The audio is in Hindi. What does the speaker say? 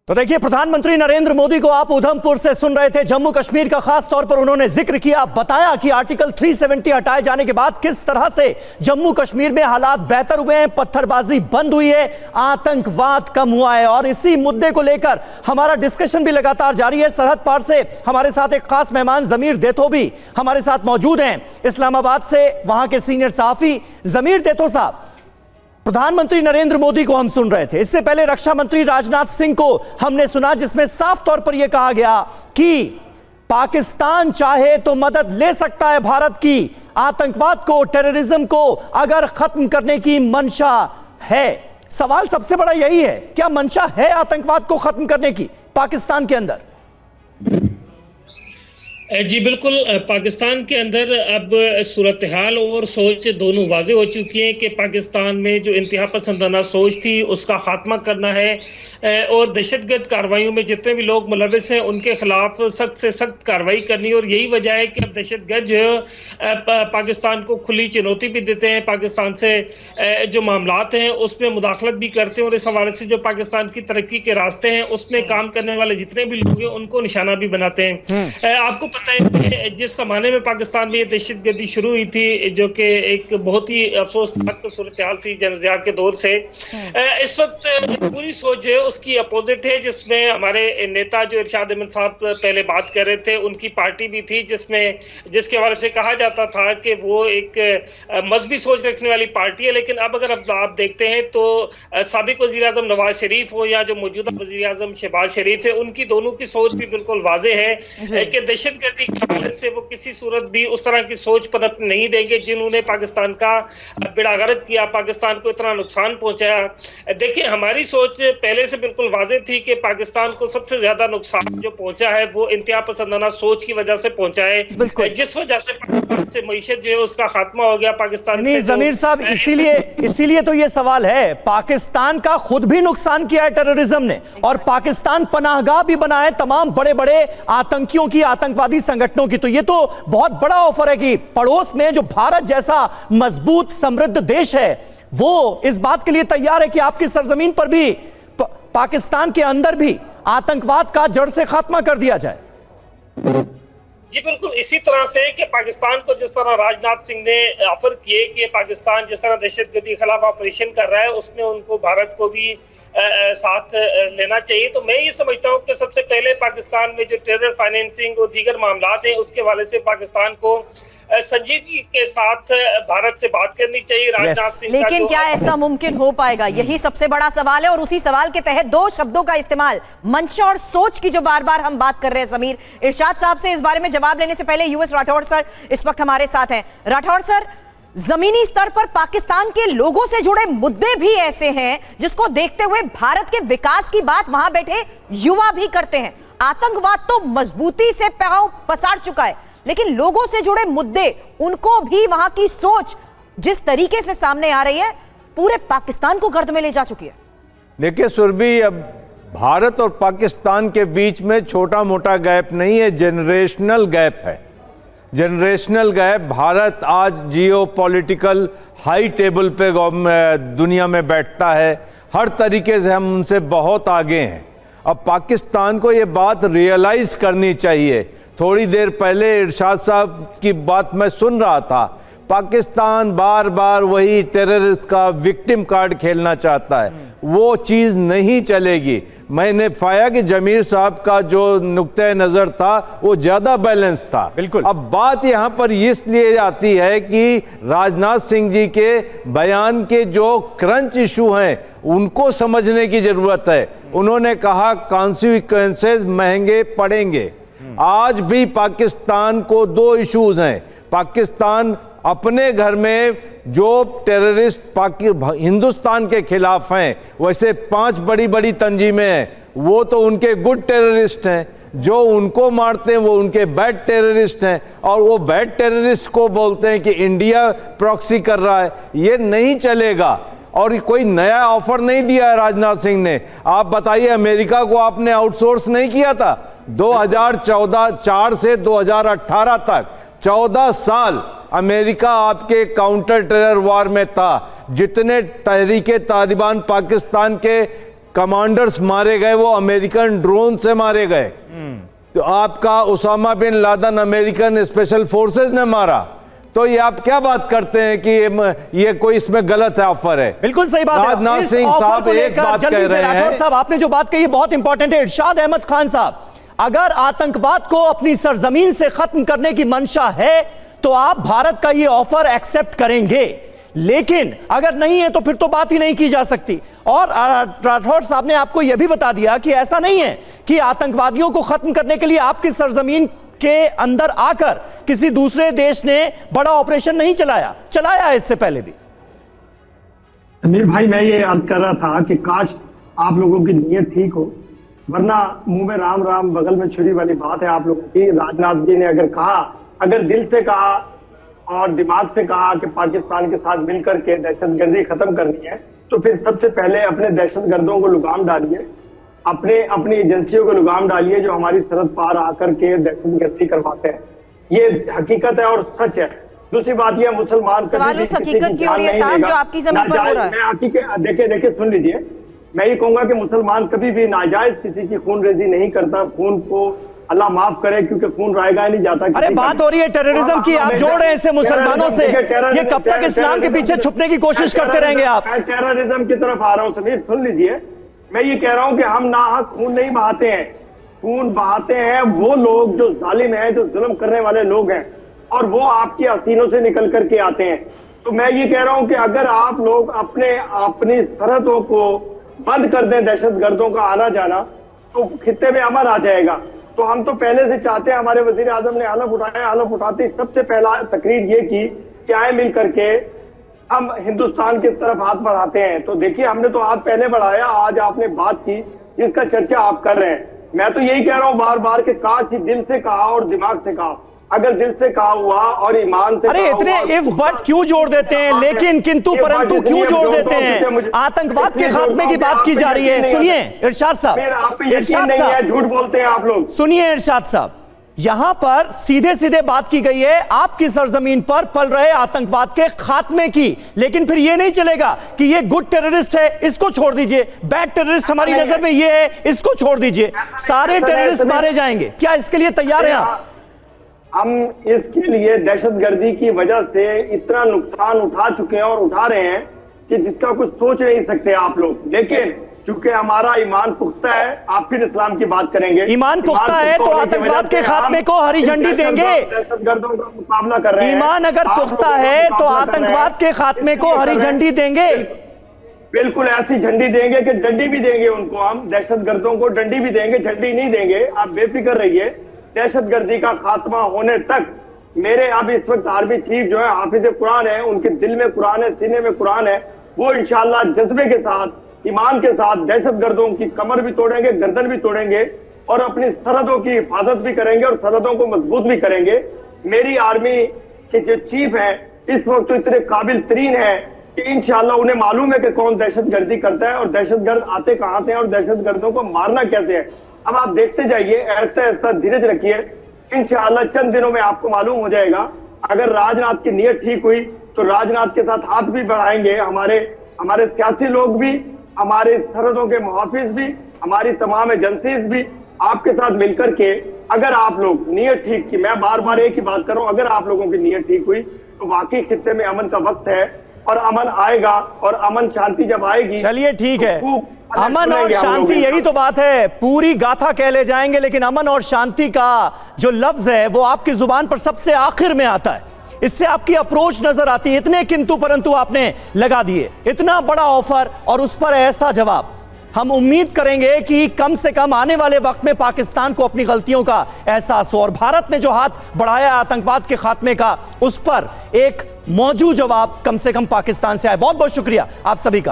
तो देखिए, प्रधानमंत्री नरेंद्र मोदी को आप उधमपुर से सुन रहे थे। जम्मू कश्मीर का खास तौर पर उन्होंने जिक्र किया, बताया कि आर्टिकल 370 हटाए जाने के बाद किस तरह से जम्मू कश्मीर में हालात बेहतर हुए हैं, पत्थरबाजी बंद हुई है, आतंकवाद कम हुआ है। और इसी मुद्दे को लेकर हमारा डिस्कशन भी लगातार जारी है। सरहद पार से हमारे साथ एक खास मेहमान जमीर देतो भी हमारे साथ मौजूद हैं, इस्लामाबाद से वहां के सीनियर सहाफी। जमीर देतो साहब, प्रधानमंत्री नरेंद्र मोदी को हम सुन रहे थे, इससे पहले रक्षा मंत्री राजनाथ सिंह को हमने सुना, जिसमें साफ तौर पर यह कहा गया कि पाकिस्तान चाहे तो मदद ले सकता है भारत की, आतंकवाद को, टेररिज्म को अगर खत्म करने की मंशा है। सवाल सबसे बड़ा यही है, क्या मंशा है आतंकवाद को खत्म करने की पाकिस्तान के अंदर? जी बिल्कुल, पाकिस्तान के अंदर अब सूरत हाल और सोच दोनों वाजे हो चुकी हैं कि पाकिस्तान में जो इंतहा पसंदाना सोच थी उसका खात्मा करना है और दहशतगर्द कार्रवाइयों में जितने भी लोग मुलविस हैं उनके खिलाफ सख्त से सख्त कार्रवाई करनी। और यही वजह है कि अब दहशतगर्द जो है पाकिस्तान को खुली चुनौती भी देते हैं, पाकिस्तान से जो मामलात हैं उसमें मुदाखलत भी करते हैं और इस हवाले से जो पाकिस्तान की तरक्की के रास्ते हैं उसमें काम करने वाले जितने भी लोग हैं उनको निशाना भी बनाते हैं। आपको पता है कि जिस जमाने में पाकिस्तान में ये दहशतगर्दी शुरू हुई थी, जो कि एक बहुत ही अफसोसनाक सूरत हाल थी जनज़िया के दौर से, इस वक्त पूरी सोच जो है उसकी अपोजिट है, जिसमें हमारे नेता जो इरशाद अहमद साहब पहले बात कर रहे थे, उनकी पार्टी भी थी जिसके हवाले से कहा जाता था कि वो एक मजहबी सोच रखने वाली पार्टी है। लेकिन अब अगर आप देखते हैं तो साबिक वज़ीर आज़म नवाज शरीफ हो या जो मौजूदा वज़ीर आज़म शहबाज शरीफ है, उनकी दोनों की सोच भी बिल्कुल वाज़े है कि दहशतगर्दी से वो किसी सूरत भी उस तरह की सोच पर नहीं देंगे जिन्होंने पाकिस्तान का बेड़ागर्क किया, पाकिस्तान को इतना नुकसान पहुंचाया। देखिए, हमारी सोच पहले से बिल्कुल वाज़ेह थी कि पाकिस्तान को सबसे ज्यादा नुकसान जो पहुंचा है वो इंतहा पसंदाना सोच की वजह से पहुंचा है, जिस वजह से पाकिस्तान से मईशत जो है उसका खात्मा हो गया। पाकिस्तान नहीं जमीर साहब, इसीलिए तो ये सवाल है, पाकिस्तान का खुद भी नुकसान किया है टेररिज्म ने, और पाकिस्तान पनाहगाह भी बना है तमाम बड़े बड़े आतंकियों की, आतंकवादी संगठनों की। तो ये तो बहुत बड़ा ऑफर है कि पड़ोस में जो भारत जैसा मजबूत समृद्ध देश है वो इस बात के लिए तैयार है कि आपकी सरजमीन पर भी पाकिस्तान के अंदर भी आतंकवाद का जड़ से खात्मा कर दिया जाए। जी बिल्कुल, इसी तरह से कि पाकिस्तान को जिस तरह राजनाथ सिंह ने ऑफर किए कि पाकिस्तान जिस तरह दहशतगर्दी के खिलाफ ऑपरेशन कर रहा है उसमें उनको भारत को भी साथ लेना चाहिए। तो मैं ये समझता हूँ कि सबसे पहले पाकिस्तान में जो टेरर फाइनेंसिंग और दीगर मामलात हैं उसके हवाले से पाकिस्तान को संजीदगी के साथ भारत से बात करनी चाहिए। राजनाथ सिंह लेकिन क्या ऐसा मुमकिन हो पाएगा, यही सबसे बड़ा सवाल है। और उसी सवाल के तहत दो शब्दों का इस्तेमाल, मंशा और सोच की जो बार बार हम बात कर रहे हैं। जमीर, इरशाद साहब से इस बारे में जवाब लेने से पहले यूएस राठौड़ सर इस वक्त हमारे साथ हैं। राठौड़ सर, जमीनी स्तर पर पाकिस्तान के लोगों से जुड़े मुद्दे भी ऐसे हैं जिसको देखते हुए भारत के विकास की बात वहां बैठे युवा भी करते हैं। आतंकवाद तो मजबूती से पांव पसार चुका है, लेकिन लोगों से जुड़े मुद्दे, उनको भी वहां की सोच जिस तरीके से सामने आ रही है पूरे पाकिस्तान को गर्द में ले जा चुकी है। देखिए सुरभि, अब भारत और पाकिस्तान के बीच में छोटा मोटा गैप नहीं है, जनरेशनल गैप है। जनरेशनल गैप, भारत आज जियो पॉलिटिकल हाई टेबल पे दुनिया में बैठता है, हर तरीके से हम उनसे बहुत आगे हैं। अब पाकिस्तान को ये बात रियलाइज करनी चाहिए। थोड़ी देर पहले इरशाद साहब की बात मैं सुन रहा था, पाकिस्तान बार बार वही टेररिस्ट का विक्टिम कार्ड खेलना चाहता है, वो चीज़ नहीं चलेगी। मैंने पाया कि जमीर साहब का जो नुक्ते नज़र था वो ज़्यादा बैलेंस था। बिल्कुल। अब बात यहाँ पर इसलिए आती है कि राजनाथ सिंह जी के बयान के जो क्रंच इशू हैं उनको समझने की ज़रूरत है। उन्होंने कहा कॉन्सिक्वेंसेस महंगे पड़ेंगे। आज भी पाकिस्तान को दो इश्यूज हैं। पाकिस्तान अपने घर में जो टेररिस्ट हिंदुस्तान के खिलाफ हैं, वैसे 5 बड़ी बड़ी तंजीमें हैं, वो तो उनके गुड टेररिस्ट हैं, जो उनको मारते हैं वो उनके बैड टेररिस्ट हैं, और वो बैड टेररिस्ट को बोलते हैं कि इंडिया प्रॉक्सी कर रहा है। ये नहीं चलेगा। और कोई नया ऑफर नहीं दिया है राजनाथ सिंह ने। आप बताइए, अमेरिका को आपने आउटसोर्स नहीं किया था 2014 से 2018 तक, 14 साल अमेरिका आपके काउंटर टेरर वार में था। जितने तहरीके तालिबान पाकिस्तान के कमांडर्स मारे गए वो अमेरिकन ड्रोन से मारे गए। तो आपका Osama bin Laden American special forces ने मारा, तो ये आप क्या बात करते हैं कि ये कोई इसमें गलत है ऑफर है? बिल्कुल सही बात है। राजनाथ इस सिंह ऑफर साहब को एक लेकर बात जल्दी कह से रहे राठौर हैं। साहब, आपने जो बात कही है बहुत इंपॉर्टेंट है। इरशाद अहमद खान साहब, अगर आतंकवाद को अपनी सरजमीन से खत्म करने की मंशा है तो आप भारत का ये ऑफर एक्सेप्ट करेंगे, लेकिन अगर नहीं है तो फिर तो बात ही नहीं की जा सकती। और राठौर साहब ने आपको यह भी बता दिया कि ऐसा नहीं है कि आतंकवादियों को खत्म करने के लिए आपकी सरजमीन के अंदर आकर किसी दूसरे देश ने बड़ा ऑपरेशन नहीं चलाया है इससे पहले भी। समीर भाई, मैं ये अर्ज कर रहा था कि काश आप लोगों की नीयत ठीक हो, वरना मुंह में राम राम बगल में छुरी वाली बात है आप लोगों की। राजनाथ जी ने अगर कहा, अगर दिल से कहा और दिमाग से कहा कि पाकिस्तान के साथ मिलकर के दहशतगर्दी खत्म करनी है, तो फिर सबसे पहले अपने दहशतगर्दों को लगाम डालिए, अपनी एजेंसियों को लगाम डालिए जो हमारी सरहद पार आकर के दहशतगर्दी करवाते हैं। ये हकीकत है और सच है। दूसरी बात यह, मुसलमान सवाल उस हकीकत की हो रही है साहब जो आपकी जमीन पर हो रहा है। देखिए सुन लीजिए, मैं ये कहूंगा कि मुसलमान कभी भी नाजायज किसी की खूनरेजी नहीं करता। खून को अल्लाह माफ करे, क्योंकि खून रायगा नहीं जाता। अरे बात हो रही है टेररिज्म की, आप जोड़ रहे हैं इसे मुसलमानों से। ये कब तक इस्लाम के पीछे छुपने की कोशिश करते रहेंगे आप? मैं टेररिज्म की तरफ आ रहा हूँ समीर, सुन लीजिए। मैं ये कह रहा हूँ कि हम नाहक खून नहीं बहाते हैं। खून बहाते हैं वो लोग जो जालिम हैं, जो जुल्म करने वाले लोग हैं, और वो आपकी हसीनों से निकल करके आते हैं। तो मैं ये कह रहा हूँ कि अगर आप लोग अपनी सरहदों को बंद कर दें दहशतगर्दों का आना जाना, तो खित्ते में अमन आ जाएगा। तो हम तो पहले से चाहते हैं, हमारे वजीर आजम ने हलफ उठाया, हलफ उठाते सबसे पहला तकरीर ये की कि आए मिल करके हम हिंदुस्तान की तरफ हाथ बढ़ाते हैं। तो देखिए, हमने तो हाथ पहले बढ़ाया, आज आपने बात की जिसका चर्चा आप कर रहे हैं। मैं तो यही कह रहा हूँ बार बार कि काश ही दिल से कहा और दिमाग से कहा। अगर दिल से कहा हुआ और ईमान से, अरे इतने इफ बट क्यों जोड़ देते हैं, लेकिन किंतु परंतु क्यों जोड़ देते हैं? आतंकवाद के खात्मे की बात की जा रही है। सुनिए इरशाद साहब, इरशाद साहब, झूठ बोलते हैं आप लोग। सुनिए इरशाद साहब, यहां पर सीधे सीधे बात की गई है आपकी सरजमीन पर पल रहे आतंकवाद के खात्मे की, लेकिन फिर यह नहीं चलेगा कि ये गुड टेररिस्ट है, इसको छोड़ दीजिए, बैड टेररिस्ट हमारी नजर में ये है, इसको छोड़ दीजिए, सारे टेररिस्ट मारे जाएंगे। क्या इसके लिए तैयार हैं आप? हम इसके लिए दहशतगर्दी की वजह से इतना नुकसान उठा चुके हैं और उठा रहे हैं कि जिसका कुछ सोच नहीं सकते आप लोग। लेकिन क्योंकि हमारा ईमान पुख्ता है, आप फिर इस्लाम की बात करेंगे। ईमान पुख्ता है तो आतंकवाद के खात्मे को हरी झंडी देंगे। दहशतगर्दों का मुकाबला कर रहे हैं। ईमान अगर पुख्ता है तो आतंकवाद के खात्मे को हरी झंडी देंगे। बिल्कुल ऐसी झंडी देंगे कि डंडी भी देंगे उनको। हम दहशतगर्दों को डंडी भी देंगे, झंडी नहीं देंगे। आप बेफिक्र रहिए। दहशतगर्दी का खात्मा होने तक मेरे अब इस वक्त आर्मी चीफ जो है हाफिज कुरान है, उनके दिल में कुरान है, सीने में कुरान है, वो इंशाल्लाह जज्बे के साथ, ईमान के साथ दहशतगर्दों की कमर भी तोड़ेंगे, गर्दन भी तोड़ेंगे और अपनी सरहदों की हिफाजत भी करेंगे और सरहदों को मजबूत भी करेंगे। मेरी आर्मी के जो चीफ है इस वक्त तो इतने काबिल तरीन है कि इंशाल्लाह उन्हें मालूम है कि कौन दहशतगर्दी करता है और दहशतगर्द आते कहां से हैं और दहशतगर्दों को मारना कैसे है। अब आप देखते जाइए, ऐसा ऐसा धीरज रखिए, इंशाअल्लाह चंद दिनों में आपको मालूम हो जाएगा। अगर राजनाथ की नीयत ठीक हुई तो राजनाथ के साथ हाथ भी बढ़ाएंगे हमारे सियासी लोग भी, हमारे सरहदों के मुहाफिज भी, हमारी तमाम एजेंसीज भी आपके साथ मिलकर के। अगर आप लोग नीयत ठीक की, मैं बार बार एक ही बात कर रहा हूं, अगर आप लोगों की नीयत ठीक हुई तो वाकई खित्ते में अमन का वक्त है और अमन आएगा। और अमन शांति जब आएगी, चलिए ठीक है, तो अमन और शांति, यही तो बात है। पूरी गाथा कह ले जाएंगे, लेकिन अमन और शांति का जो लफ्ज है वो आपकी जुबान पर सबसे आखिर में आता है। इससे आपकी अप्रोच नजर आती है। इतने किंतु परंतु आपने लगा दिए, इतना बड़ा ऑफर और उस पर ऐसा जवाब। हम उम्मीद करेंगे कि कम से कम आने वाले वक्त में पाकिस्तान को अपनी गलतियों का एहसास हो और भारत ने जो हाथ बढ़ाया आतंकवाद के खात्मे का, उस पर एक मौजूद जवाब कम से कम पाकिस्तान से आए। बहुत बहुत शुक्रिया आप सभी का।